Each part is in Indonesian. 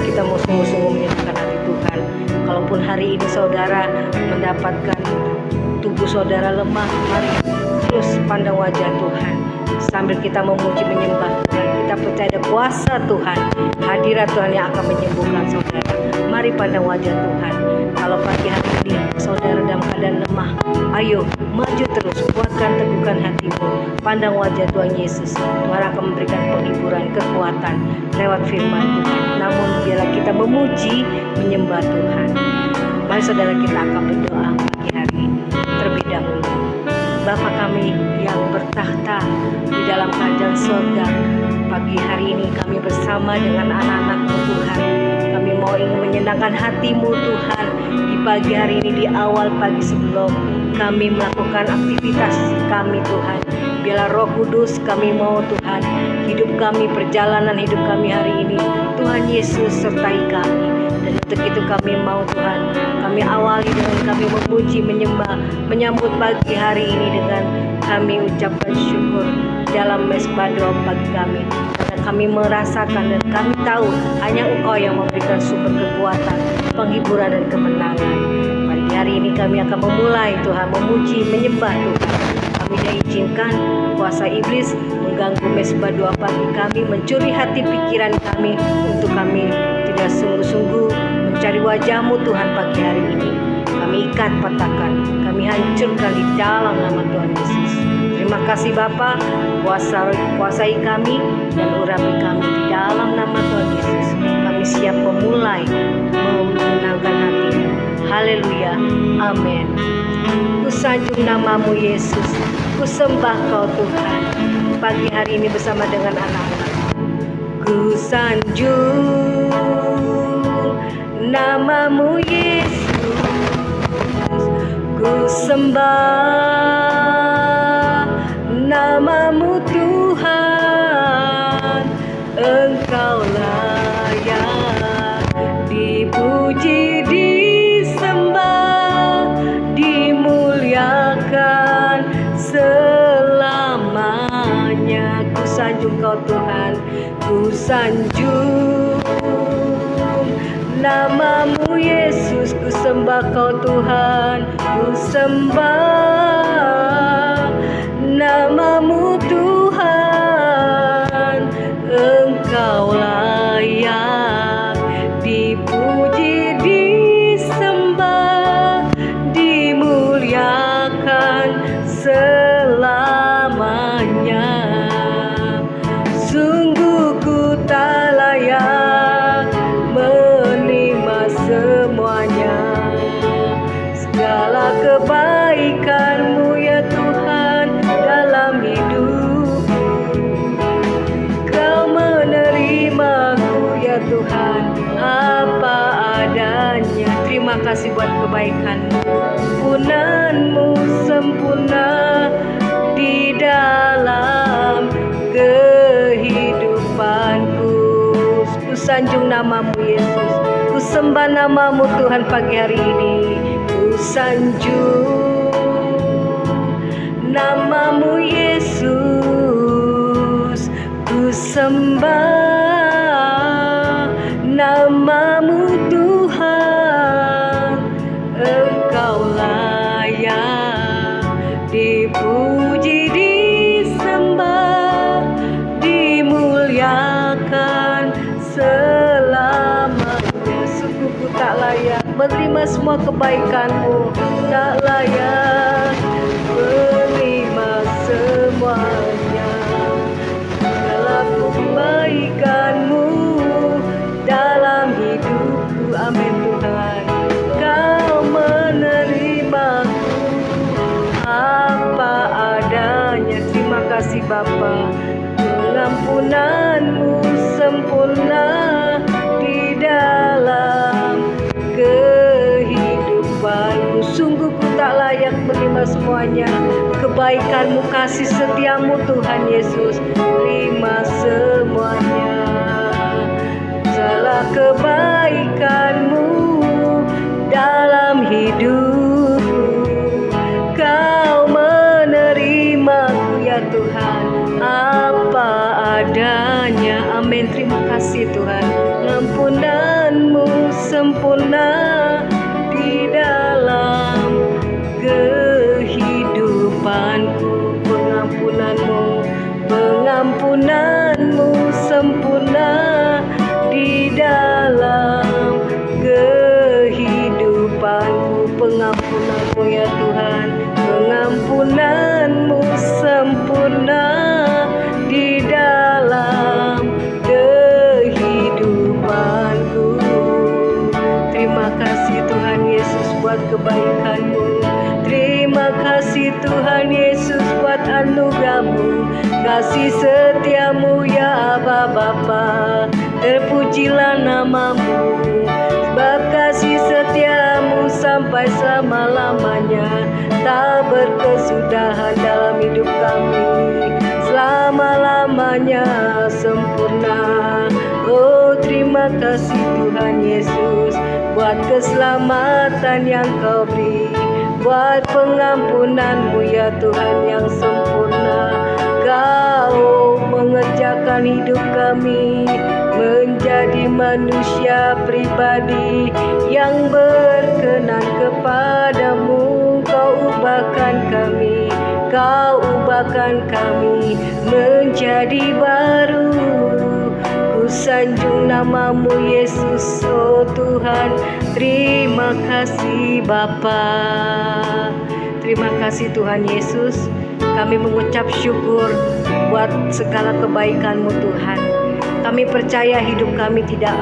kita mau sungguh-sungguh menyerahkan hati Tuhan. Kalaupun hari ini saudara mendapatkan tubuh saudara lemah, mari terus pandang wajah Tuhan sambil kita memuji menyembah Tuhan. Kita percaya ada kuasa Tuhan, hadirat Tuhan yang akan menyembuhkan saudara. Mari pandang wajah Tuhan. Kalau pagi hari ini saudara dalam keadaan lemah, ayo maju terus, kuatkan teguhkan hatimu, pandang wajah Tuhan Yesus. Tuhan akan memberikan penghiburan, kekuatan lewat firman Tuhan. Namun biarlah kita memuji menyembah Tuhan. Mari saudara, kita akan berdoa pagi hari ini. Terlebih dahulu, Bapa kami yang bertahta di dalam kerajaan surga, pagi hari ini kami bersama dengan anak-anak-Mu Tuhan. Kami mau ingin menyenangkan hati-Mu Tuhan di pagi hari ini, di awal pagi sebelum kami melakukan aktivitas kami Tuhan. Biarlah Roh Kudus kami mau Tuhan, hidup kami, perjalanan hidup kami hari ini, Tuhan Yesus sertai kami. Dan untuk itu kami mau Tuhan, kami awali dengan kami memuji, menyembah, menyambut pagi hari ini dengan kami ucapkan syukur dalam mesbah doa pagi kami. Karena kami merasakan dan kami tahu hanya Engkau yang memberikan sumber kekuatan, penghiburan dan kemenangan. Pagi hari ini kami akan memulai Tuhan memuji, menyembah Tuhan. Kami tidak izinkan kuasa iblis mengganggu mesbah doa pagi kami, mencuri hati pikiran kami untuk kami tidak sungguh-sungguh mencari wajah-Mu Tuhan pagi hari ini. Kami ikat, patahkan, kami hancurkan di dalam nama Tuhan Yesus. Terima kasih Bapa, kuasai kami dan urapi kami di dalam nama Tuhan Yesus. Kami siap memulai menyenangkan hati-Mu. Haleluya, amin. Ku sanjung nama-Mu Yesus, ku sembah Kau Tuhan pagi hari ini bersama dengan anak-anak. Ku sanjung nama-Mu Yesus, ku sembah nama-Mu Tuhan. Engkau layak dipuji, disembah, dimuliakan selamanya. Ku sanjung Kau Tuhan, ku sanjung nama-Mu Yesus, ku sembah Kau Tuhan, ku sembah nama-Mu Tuhan. Engkau layak dipuji, disembah, dimuliakan selamanya. Sungguh ku tak layak menerima semuanya, segala kebaikan-Mu ya Tuhan dalam hidup. Kau menerimaku ya Tuhan apa adanya. Terima kasih buat kebaikan-Mu, ampunan-Mu sempurna di dalam kehidupanku. Ku sanjung nama-Mu Yesus, ku sembah nama-Mu Tuhan pagi hari ini. Ku sanjung nama-Mu Yesus, ku sembah nama-Mu Tuhan. Engkau layak dipuji, disembah, dimuliakan selamanya. Sungguh ku tak layak menerima semua kebaikan-Mu, tak layak menerima semuanya, segala kebaikan-Mu dalam hidupku. Amin Tuhan. Kau menerimaku apa adanya. Terima kasih Bapa, pengampunan-Mu sempurna di dalam kehidupan-Mu. Sungguh ku tak layak menerima semuanya, kebaikan-Mu, kasih setia-Mu Tuhan Yesus. Terima semuanya, segala kebaikan-Mu dalam hidupku. Kau menerimaku ya Tuhan apa adanya. Amin. Terima kasih Tuhan. Ampunan sempurna di dalam kehidupanku. Pengampunanmu sempurna di dalam kehidupanku. Pengampunanmu ya Tuhan, pengampunanmu sempurna di dalam kehidupanku. Terima kasih Tuhan Yesus buat kebaikan-Mu. Terima kasih Tuhan Yesus buat anugerah-Mu, kasih setia-Mu ya Aba Bapa. Terpujilah nama-Mu, sebab kasih setia-Mu sampai selama-lamanya, tak berkesudahan dalam hidup kami, selama-lamanya sempurna. Oh terima kasih Tuhan Yesus buat keselamatan yang Kau beri, buat pengampunan-Mu ya Tuhan yang sempurna. Kau mengerjakan hidup kami menjadi manusia pribadi yang berkenan kepadamu. Kau ubahkan kami menjadi baru. Ku sanjung nama-Mu Yesus, oh Tuhan. Terima kasih Bapa. Terima kasih Tuhan Yesus. Kami mengucap syukur buat segala kebaikan-Mu Tuhan. Kami percaya hidup kami tidak,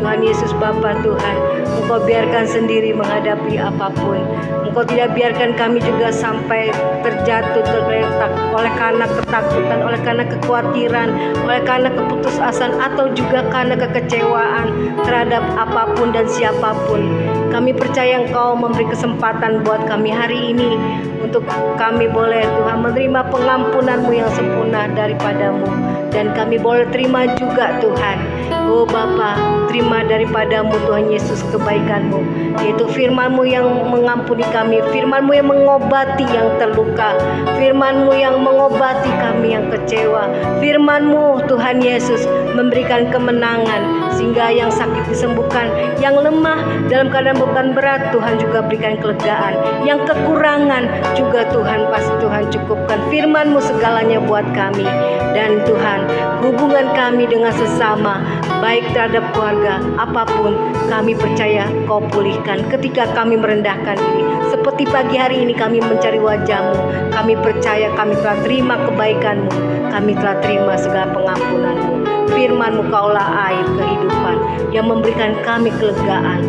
Tuhan Yesus Bapa Tuhan, Engkau biarkan sendiri menghadapi apapun. Engkau tidak biarkan kami juga sampai terjatuh, tergeletak oleh karena ketakutan, oleh karena kekhawatiran, oleh karena keputusasaan, atau juga karena kekecewaan terhadap apapun dan siapapun. Kami percaya Engkau memberi kesempatan buat kami hari ini untuk kami boleh Tuhan menerima pengampunan-Mu yang sempurna daripada-Mu. Dan kami boleh terima juga Tuhan, oh Bapa, terima daripada-Mu Tuhan Yesus kebaikan-Mu, yaitu firman-Mu yang mengampuni kami, firman-Mu yang mengobati yang terluka, firman-Mu yang mengobati kami yang kecewa, firman-Mu Tuhan Yesus memberikan kemenangan sehingga yang sakit disembuhkan, yang lemah dalam keadaan beban berat Tuhan juga berikan kelegaan, yang kekurangan juga Tuhan pasti Tuhan cukupkan. Firman-Mu segalanya buat kami. Dan Tuhan, hubungan kami dengan sesama, baik terhadap keluarga, apapun, kami percaya Kau pulihkan ketika kami merendahkan diri. Seperti pagi hari ini kami mencari wajah-Mu, kami percaya kami telah terima kebaikan-Mu, kami telah terima segala pengampunan-Mu. Firman-Mu Kaulah air kehidupan yang memberikan kami kelegaan,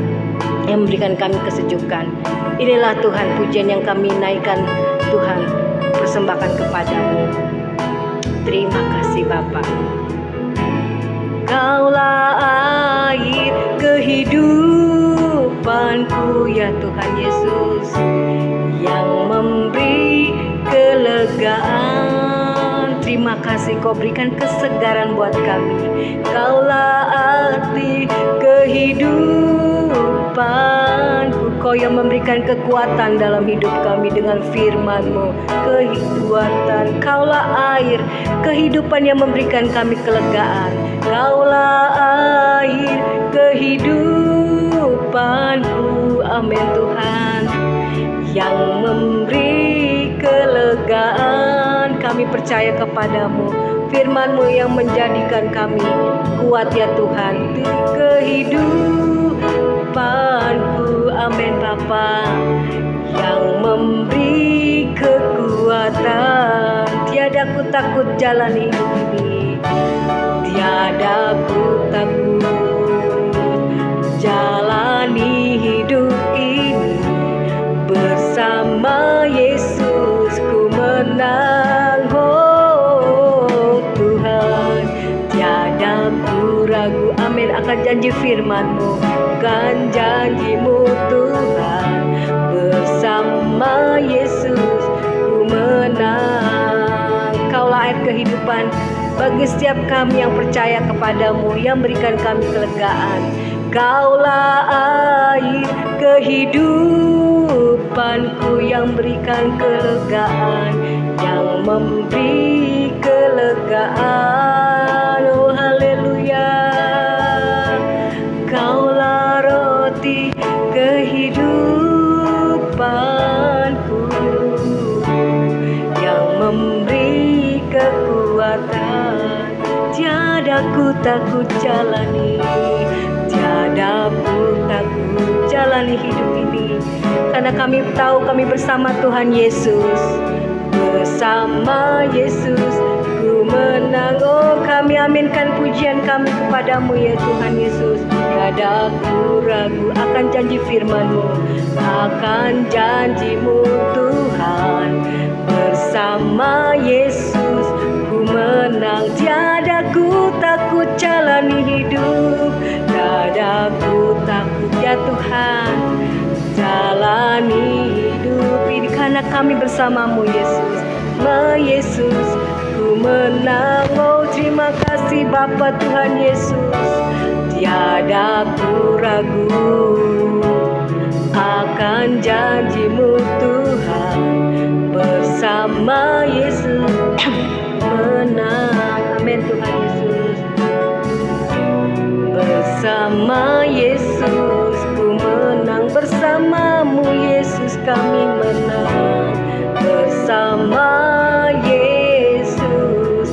yang memberikan kami kesejukan. Inilah Tuhan pujian yang kami naikkan, Tuhan, persembahkan kepada-Mu. Terima kasih Bapa. Kaulah air kehidupanku ya Tuhan Yesus, yang memberi kelegaan. Terima kasih Kau berikan kesegaran buat kami. Kaulah arti kehidupanku, Kau yang memberikan kekuatan dalam hidup kami dengan firman-Mu. Kekuatan, Kaulah air kehidupan yang memberikan kami kelegaan. Kaulah air kehidupanku, amin Tuhan, yang memberi kelegaan. Kami percaya kepada-Mu, firman-Mu yang menjadikan kami kuat ya Tuhan di kehidupanku, amin Bapa, yang memberi kekuatan. Tiada ku takut jalani hidup ini, tiada ku takut jalani hidup ini. Bersama Yesus ku menang, oh Tuhan. Tiada ku ragu, amin, akan janji firman-Mu, kan janji-Mu Tuhan. Bersama Yesus ku menang. Kaulah air kehidupan bagi setiap kami yang percaya kepada-Mu, yang berikan kami kelegaan. Kaulah air kehidupanku yang berikan kelegaan, yang memberi kelegaan. Oh haleluya. Kaulah roti tak ku jalani, tiada pun tak ku jalani hidup ini, karena kami tahu kami bersama Tuhan Yesus. Bersama Yesus ku menang. Oh, kami aminkan pujian kami kepadamu ya Tuhan Yesus. Tiada ku ragu akan janji firman-Mu, akan janji-Mu Tuhan. Bersama Yesus ku menang, tiada ku takut jalani hidup, tiada ku takut ya Tuhan jalani hidup ini, karena kami bersama-Mu Yesus. Yesus ku menang. Oh, terima kasih Bapa Tuhan Yesus. Tiada ku ragu akan janji-Mu Tuhan. Bersama Yesus menang. Amin Tuhan Yesus. Bersama Yesus ku menang, bersama-Mu Yesus kami menang. Bersama Yesus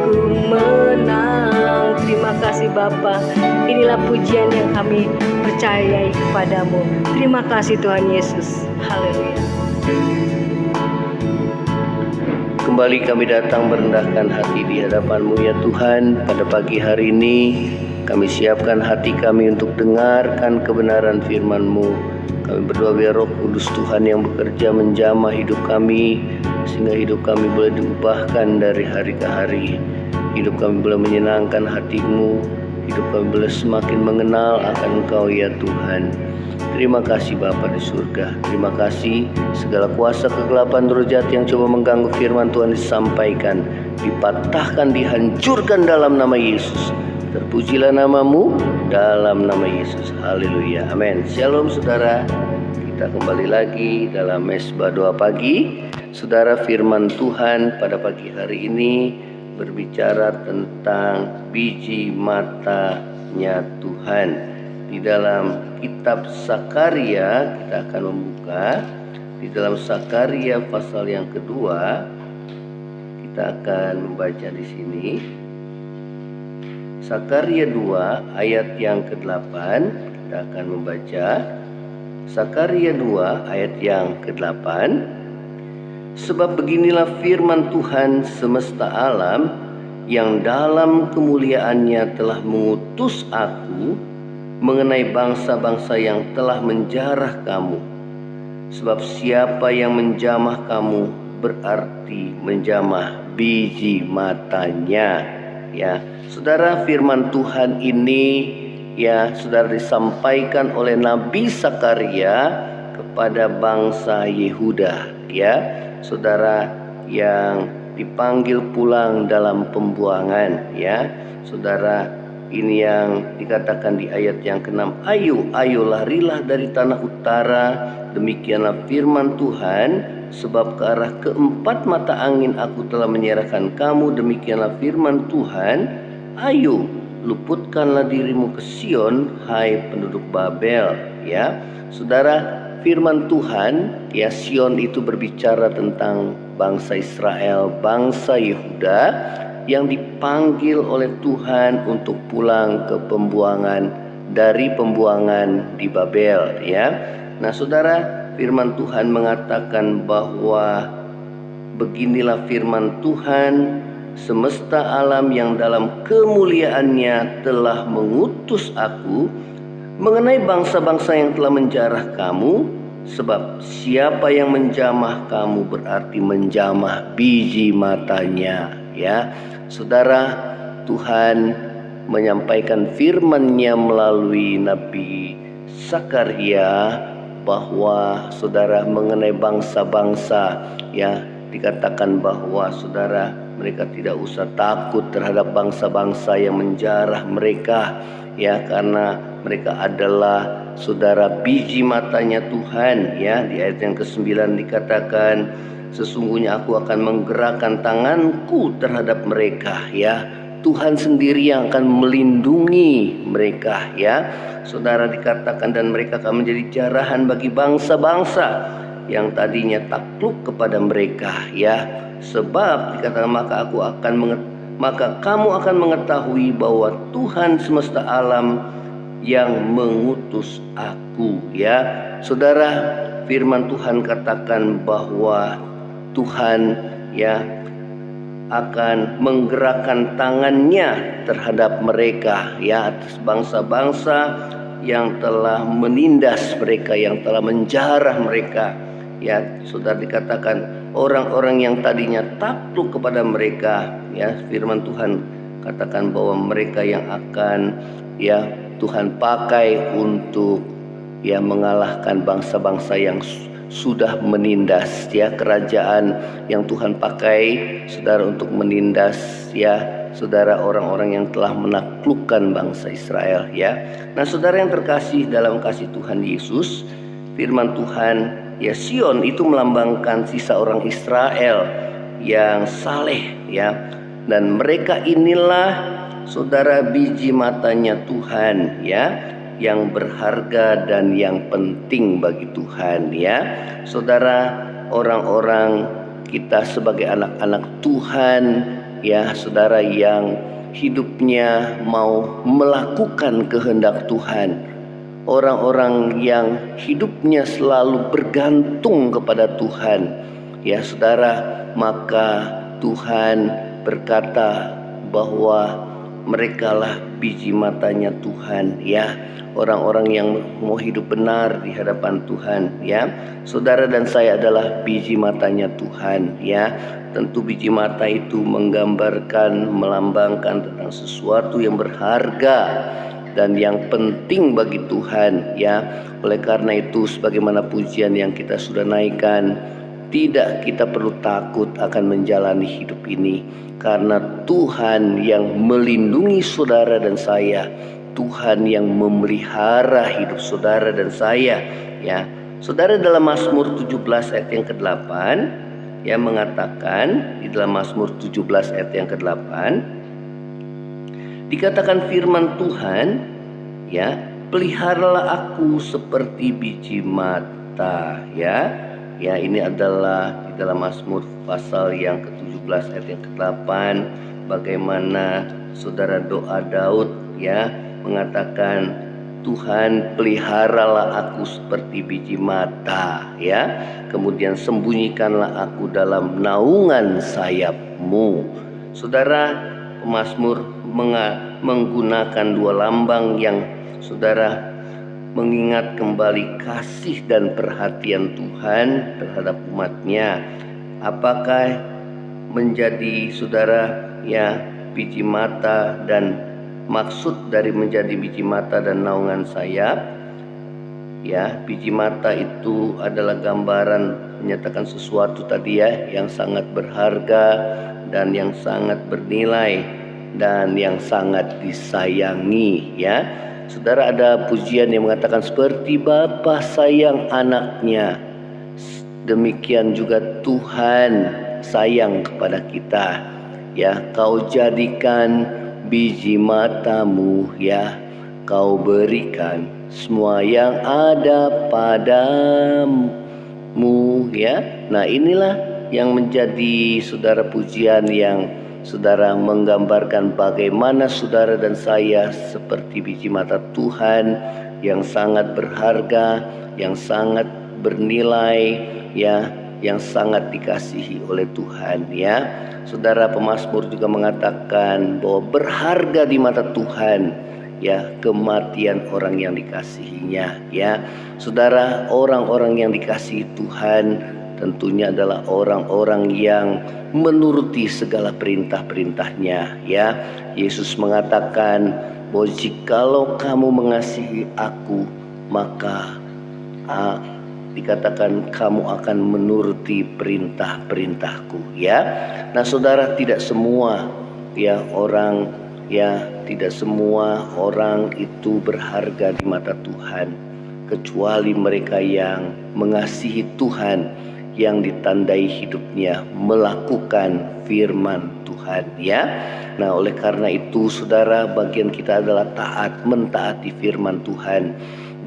ku menang. Terima kasih Bapa. Inilah pujian yang kami percayai kepadamu. Terima kasih Tuhan Yesus. Haleluya. Kembali kami datang merendahkan hati di hadapan-Mu ya Tuhan. Pada pagi hari ini kami siapkan hati kami untuk dengarkan kebenaran firman-Mu. Kami berdoa biar Roh Kudus Tuhan yang bekerja menjamah hidup kami, sehingga hidup kami boleh diubahkan dari hari ke hari. Hidup kami boleh menyenangkan hati-Mu, hidup kami boleh semakin mengenal akan Engkau ya Tuhan. Terima kasih Bapa di surga. Terima kasih segala kuasa kegelapan roh jahat yang coba mengganggu firman Tuhan disampaikan, dipatahkan, dihancurkan dalam nama Yesus. Terpujilah nama-Mu dalam nama Yesus. Haleluya. Amin. Shalom saudara. Kita kembali lagi dalam mesbah doa pagi. Saudara, firman Tuhan pada pagi hari ini berbicara tentang biji matanya Tuhan. Di dalam kitab Sakaria, kita akan membuka di dalam Sakaria pasal yang kedua. Kita akan membaca di sini. Sakaria 2 ayat yang ke-8. Kita akan membaca Sakaria 2 ayat yang ke-8. Sebab beginilah firman Tuhan semesta alam, yang dalam kemuliaannya telah mengutus aku mengenai bangsa-bangsa yang telah menjarah kamu. Sebab siapa yang menjamah kamu berarti menjamah biji matanya. Ya, saudara, firman Tuhan ini ya saudara disampaikan oleh Nabi Sakaria kepada bangsa Yehuda, ya saudara, yang dipanggil pulang dalam pembuangan, ya saudara. Ini yang dikatakan di ayat yang ke-6. Ayo larilah dari tanah utara, demikianlah firman Tuhan, sebab ke arah keempat mata angin aku telah menyerahkan kamu, demikianlah firman Tuhan. Ayo, luputkanlah dirimu ke Sion, hai penduduk Babel. Ya, saudara, firman Tuhan, ya, Sion itu berbicara tentang bangsa Israel, bangsa Yehuda yang dipanggil oleh Tuhan untuk pulang ke pembuangan, dari pembuangan di Babel, ya. Nah, saudara, firman Tuhan mengatakan bahwa beginilah firman Tuhan semesta alam, yang dalam kemuliaannya telah mengutus aku mengenai bangsa-bangsa yang telah menjarah kamu. Sebab siapa yang menjamah kamu berarti menjamah biji matanya. Ya, saudara, Tuhan menyampaikan firman-Nya melalui Nabi Sakaria bahwa saudara mengenai bangsa-bangsa, ya, dikatakan bahwa saudara mereka tidak usah takut terhadap bangsa-bangsa yang menjarah mereka, ya, karena mereka adalah saudara biji matanya Tuhan. Ya, di ayat yang ke-9 dikatakan, sesungguhnya aku akan menggerakkan tanganku terhadap mereka. Ya, Tuhan sendiri yang akan melindungi mereka. Ya, saudara, dikatakan dan mereka akan menjadi jarahan bagi bangsa-bangsa yang tadinya takluk kepada mereka. Ya, sebab dikatakan maka aku akan maka kamu akan mengetahui bahwa Tuhan semesta alam yang mengutus aku. Ya, saudara, firman Tuhan katakan bahwa Tuhan ya akan menggerakkan tangannya terhadap mereka, ya, atas bangsa-bangsa yang telah menindas mereka, yang telah menjarah mereka. Ya, saudara, dikatakan orang-orang yang tadinya takluk kepada mereka, ya, firman Tuhan katakan bahwa mereka yang akan ya Tuhan pakai untuk ya mengalahkan bangsa-bangsa yang sudah menindas, ya, kerajaan yang Tuhan pakai, saudara, untuk menindas, ya, saudara, orang-orang yang telah menaklukkan bangsa Israel, ya. Nah, saudara yang terkasih dalam kasih Tuhan Yesus, firman Tuhan, ya, Sion itu melambangkan sisa orang Israel yang saleh, ya, dan mereka inilah, saudara, biji matanya Tuhan, ya, yang berharga dan yang penting bagi Tuhan, ya. Saudara, orang-orang kita sebagai anak-anak Tuhan, ya, saudara, yang hidupnya mau melakukan kehendak Tuhan, orang-orang yang hidupnya selalu bergantung kepada Tuhan, ya, saudara, maka Tuhan berkata bahwa merekalah biji matanya Tuhan, ya, orang-orang yang mau hidup benar di hadapan Tuhan, ya. Saudara dan saya adalah biji matanya Tuhan, ya. Tentu biji mata itu menggambarkan, melambangkan tentang sesuatu yang berharga dan yang penting bagi Tuhan, ya. Oleh karena itu, sebagaimana pujian yang kita sudah naikkan, tidak kita perlu takut akan menjalani hidup ini, karena Tuhan yang melindungi saudara dan saya, Tuhan yang memelihara hidup saudara dan saya, ya. Saudara, dalam Mazmur 17 ayat yang ke-8, ya, mengatakan di dalam Mazmur 17 ayat yang ke-8 dikatakan firman Tuhan, ya, peliharalah aku seperti biji mata, ya. Ya, ini adalah di dalam Mazmur pasal yang ke-17 ayat yang ke-8, bagaimana saudara doa Daud, ya, mengatakan Tuhan peliharalah aku seperti biji mata, ya, kemudian sembunyikanlah aku dalam naungan sayapmu. Saudara, pemazmur menggunakan dua lambang yang saudara mengingat kembali kasih dan perhatian Tuhan terhadap umatnya. Apakah menjadi saudara, ya, biji mata, dan maksud dari menjadi biji mata dan naungan sayap, ya, biji mata itu adalah gambaran menyatakan sesuatu tadi, ya, yang sangat berharga dan yang sangat bernilai dan yang sangat disayangi, ya. Saudara, ada pujian yang mengatakan seperti bapa sayang anaknya, demikian juga Tuhan sayang kepada kita, ya. Kau jadikan biji matamu, ya, kau berikan semua yang ada padamu, ya. Nah, inilah yang menjadi saudara pujian yang saudara menggambarkan bagaimana saudara dan saya seperti biji mata Tuhan yang sangat berharga, yang sangat bernilai, ya, yang sangat dikasihi oleh Tuhan, ya. Saudara, pemazmur juga mengatakan bahwa berharga di mata Tuhan, ya, kematian orang yang dikasihinya, ya. Saudara, orang-orang yang dikasihi Tuhan tentunya adalah orang-orang yang menuruti segala perintah-perintahnya, ya. Yesus mengatakan bahwa jikalau kamu mengasihi aku, maka dikatakan kamu akan menuruti perintah-perintahku, ya. Nah, saudara, tidak semua, ya, orang, ya, tidak semua orang itu berharga di mata Tuhan, kecuali mereka yang mengasihi Tuhan, yang ditandai hidupnya melakukan firman Tuhan, ya. Nah, oleh karena itu, saudara, bagian kita adalah taat, mentaati firman Tuhan.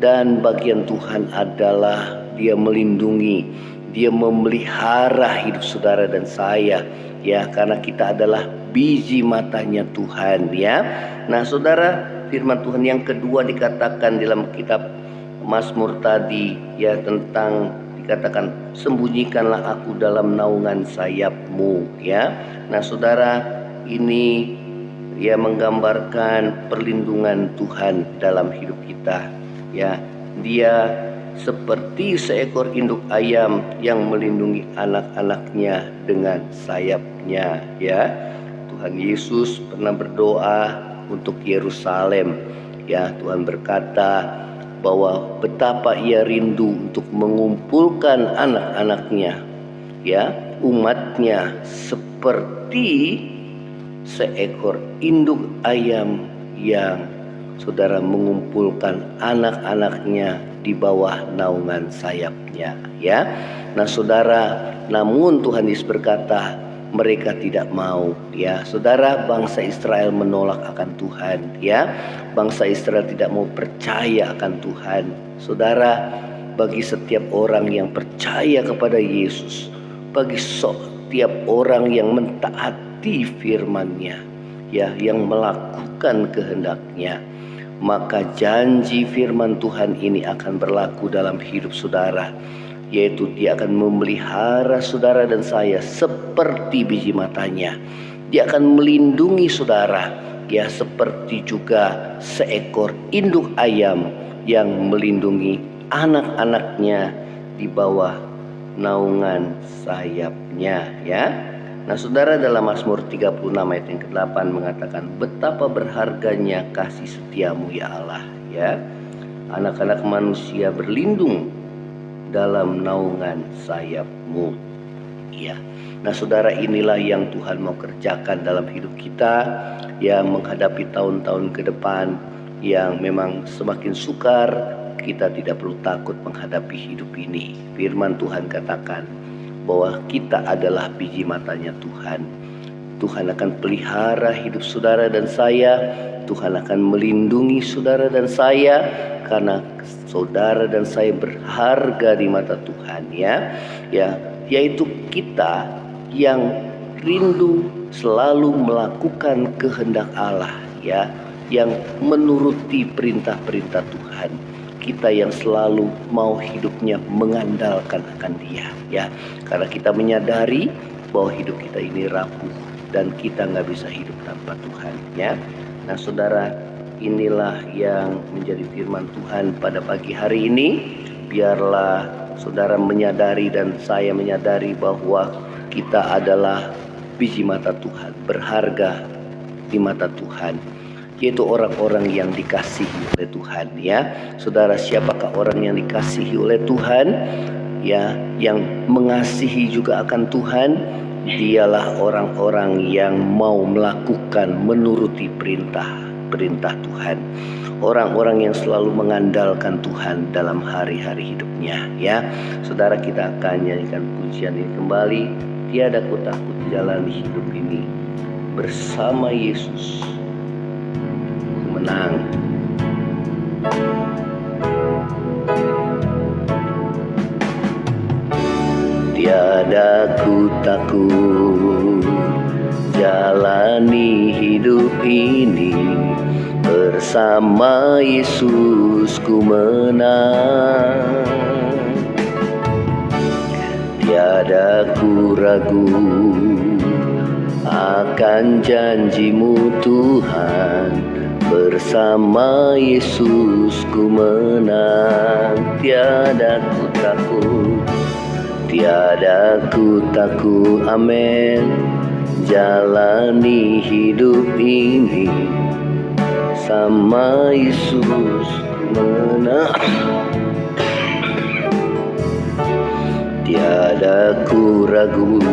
Dan bagian Tuhan adalah Dia melindungi, Dia memelihara hidup saudara dan saya, ya, karena kita adalah biji matanya Tuhan, ya. Nah, saudara, firman Tuhan yang kedua dikatakan dalam kitab Mazmur tadi, ya, tentang dikatakan sembunyikanlah aku dalam naungan sayapmu, ya. Nah, saudara, ini ya menggambarkan perlindungan Tuhan dalam hidup kita, ya. Dia seperti seekor induk ayam yang melindungi anak-anaknya dengan sayapnya, ya. Tuhan Yesus pernah berdoa untuk Yerusalem, ya. Tuhan berkata bahwa betapa ia rindu untuk mengumpulkan anak-anaknya, ya, umatnya, seperti seekor induk ayam yang, saudara, mengumpulkan anak-anaknya di bawah naungan sayapnya, ya. Nah, saudara, namun Tuhan Yesus berkata mereka tidak mau, ya. Saudara, bangsa Israel menolak akan Tuhan, ya. Bangsa Israel tidak mau percaya akan Tuhan. Saudara, bagi setiap orang yang percaya kepada Yesus, bagi setiap orang yang mentaati firman-Nya, ya, yang melakukan kehendak-Nya, maka janji firman Tuhan ini akan berlaku dalam hidup saudara, yaitu Dia akan memelihara saudara dan saya seperti biji matanya. Dia akan melindungi saudara, ya, seperti juga seekor induk ayam yang melindungi anak-anaknya di bawah naungan sayapnya, ya. Nah, saudara, dalam Mazmur 36 ayat yang ke-8 mengatakan betapa berharganya kasih setiamu, ya Allah, ya. Anak-anak manusia berlindung dalam naungan sayapmu, ya. Nah, saudara, inilah yang Tuhan mau kerjakan dalam hidup kita, yang menghadapi tahun-tahun ke depan yang memang semakin sukar. Kita tidak perlu takut menghadapi hidup ini. Firman Tuhan katakan bahwa kita adalah biji matanya Tuhan. Tuhan akan pelihara hidup saudara dan saya. Tuhan akan melindungi saudara dan saya, karena saudara dan saya berharga di mata Tuhan, ya. Ya, yaitu kita yang rindu selalu melakukan kehendak Allah, ya, yang menuruti perintah-perintah Tuhan. Kita yang selalu mau hidupnya mengandalkan akan Dia, ya. Karena kita menyadari bahwa hidup kita ini rapuh dan kita nggak bisa hidup tanpa Tuhan, ya. Nah, saudara, inilah yang menjadi firman Tuhan pada pagi hari ini. Biarlah saudara menyadari dan saya menyadari bahwa kita adalah biji mata Tuhan, berharga di mata Tuhan, yaitu orang-orang yang dikasihi oleh Tuhan, ya. Saudara, siapakah orang yang dikasihi oleh Tuhan, ya, yang mengasihi juga akan Tuhan? Dialah orang-orang yang mau melakukan menuruti perintah Tuhan. Orang-orang yang selalu mengandalkan Tuhan dalam hari-hari hidupnya, ya. Saudara, kita akan nyanyikan pujian ini kembali. Tiada ku takut jalani hidup ini, bersama Yesus menang. Tiada ku takut jalani hidup ini, bersama Yesus ku menang. Tiada ku ragu akan janji-Mu Tuhan, bersama Yesus ku menang. Tiada ku takut, tiada ku takut, amin, jalani hidup ini, sama Yesus ku menang. Tiada ku ragu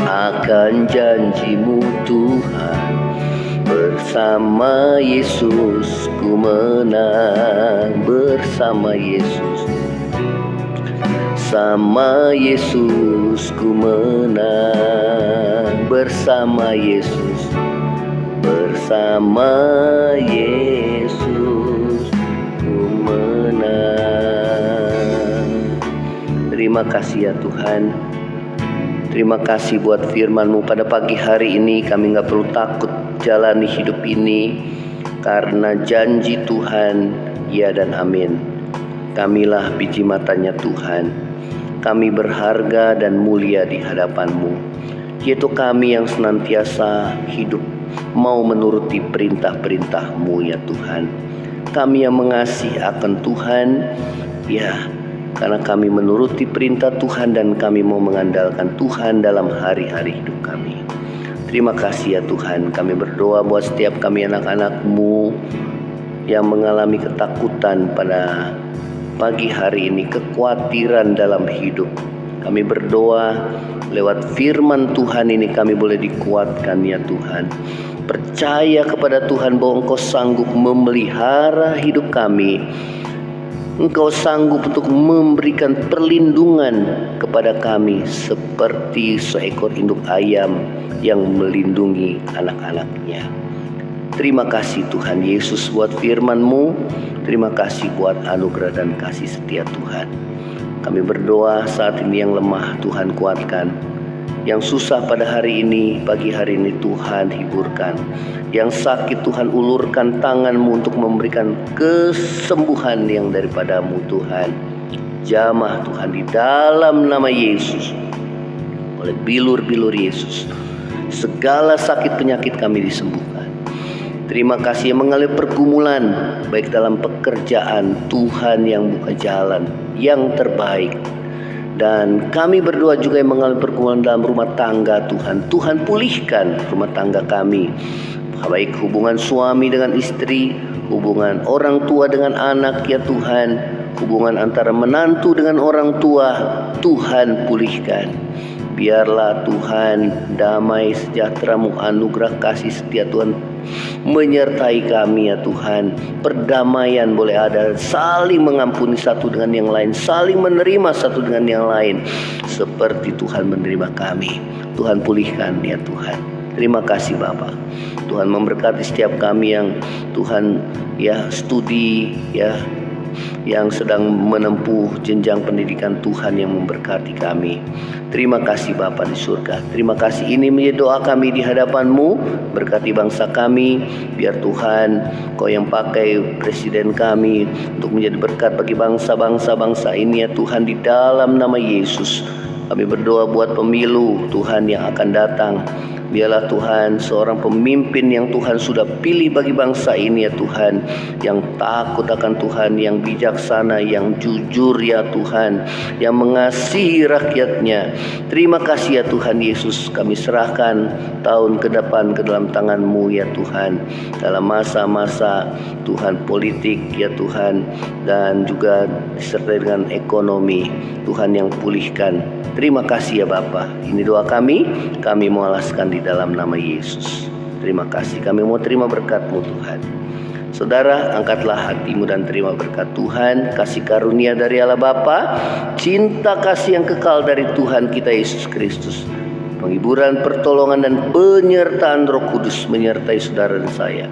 akan janji-Mu Tuhan, bersama Yesus ku menang. Bersama Yesus, sama Yesus ku menang. Bersama Yesus, bersama Yesus ku menang. Terima kasih, ya Tuhan. Terima kasih buat firman-Mu pada pagi hari ini. Kami gak perlu takut jalani hidup ini, karena janji Tuhan ya dan amin. Kamilah biji matanya Tuhan. Kami berharga dan mulia di hadapan-Mu, yaitu kami yang senantiasa hidup mau menuruti perintah-perintah-Mu ya Tuhan. Kami yang mengasihi akan Tuhan, ya, karena kami menuruti perintah Tuhan dan kami mau mengandalkan Tuhan dalam hari-hari hidup kami. Terima kasih ya Tuhan. Kami berdoa buat setiap kami anak-anak-Mu yang mengalami ketakutan pada pagi hari ini, kekhawatiran dalam hidup. Kami berdoa lewat firman Tuhan ini kami boleh dikuatkan ya Tuhan. Percaya kepada Tuhan bahwa Engkau sanggup memelihara hidup kami. Engkau sanggup untuk memberikan perlindungan kepada kami seperti seekor induk ayam yang melindungi anak-anaknya. Terima kasih Tuhan Yesus buat firman-Mu. Terima kasih buat anugerah dan kasih setia Tuhan. Kami berdoa saat ini yang lemah Tuhan kuatkan. Yang susah pada hari ini, pagi hari ini Tuhan hiburkan. Yang sakit Tuhan ulurkan tangan-Mu untuk memberikan kesembuhan yang daripada-Mu Tuhan. Jamah Tuhan di dalam nama Yesus. Oleh bilur-bilur Yesus, segala sakit penyakit kami disembuhkan. Terima kasih yang mengalir pergumulan, baik dalam pekerjaan, Tuhan yang buka jalan yang terbaik. Dan kami berdoa juga yang mengalami pergumulan dalam rumah tangga Tuhan. Tuhan pulihkan rumah tangga kami, baik hubungan suami dengan istri, hubungan orang tua dengan anak ya Tuhan, hubungan antara menantu dengan orang tua, Tuhan pulihkan. Biarlah Tuhan damai sejahtera-Mu, anugerah kasih setia Tuhan menyertai kami ya Tuhan. Perdamaian boleh ada, saling mengampuni satu dengan yang lain, saling menerima satu dengan yang lain, seperti Tuhan menerima kami. Tuhan pulihkan ya Tuhan. Terima kasih Bapa. Tuhan memberkati setiap kami yang Tuhan ya studi ya, yang sedang menempuh jenjang pendidikan Tuhan yang memberkati kami. Terima kasih Bapa di surga. Terima kasih, ini menjadi doa kami di hadapan-Mu. Berkati bangsa kami, biar Tuhan Kau yang pakai presiden kami untuk menjadi berkat bagi bangsa-bangsa ini ya Tuhan, di dalam nama Yesus. Kami berdoa buat pemilu Tuhan yang akan datang. Biarlah Tuhan seorang pemimpin yang Tuhan sudah pilih bagi bangsa ini ya Tuhan, yang takut akan Tuhan, yang bijaksana, yang jujur ya Tuhan, yang mengasihi rakyatnya. Terima kasih ya Tuhan Yesus. Kami serahkan tahun ke depan ke dalam tangan-Mu ya Tuhan, dalam masa-masa Tuhan politik ya Tuhan, dan juga disertai dengan ekonomi Tuhan yang pulihkan. Terima kasih ya Bapa. Ini doa kami mau alaskan di dalam nama Yesus. Terima kasih, kami mau terima berkat-Mu Tuhan. Saudara, angkatlah hatimu dan terima berkat Tuhan, kasih karunia dari Allah Bapa, cinta kasih yang kekal dari Tuhan kita Yesus Kristus, penghiburan, pertolongan dan penyertaan Roh Kudus menyertai saudara dan saya,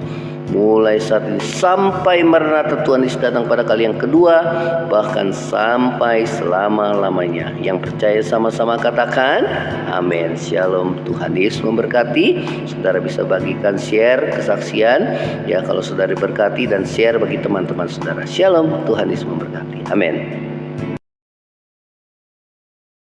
mulai saat ini sampai Maranatha Tuhan Yesus datang pada kali yang kedua, bahkan sampai selama-lamanya. Yang percaya sama-sama katakan amin. Shalom. Tuhan Yesus memberkati. Saudara bisa bagikan, share kesaksian ya, kalau saudara diberkati, dan share bagi teman-teman saudara. Shalom. Tuhan Yesus memberkati. Amin.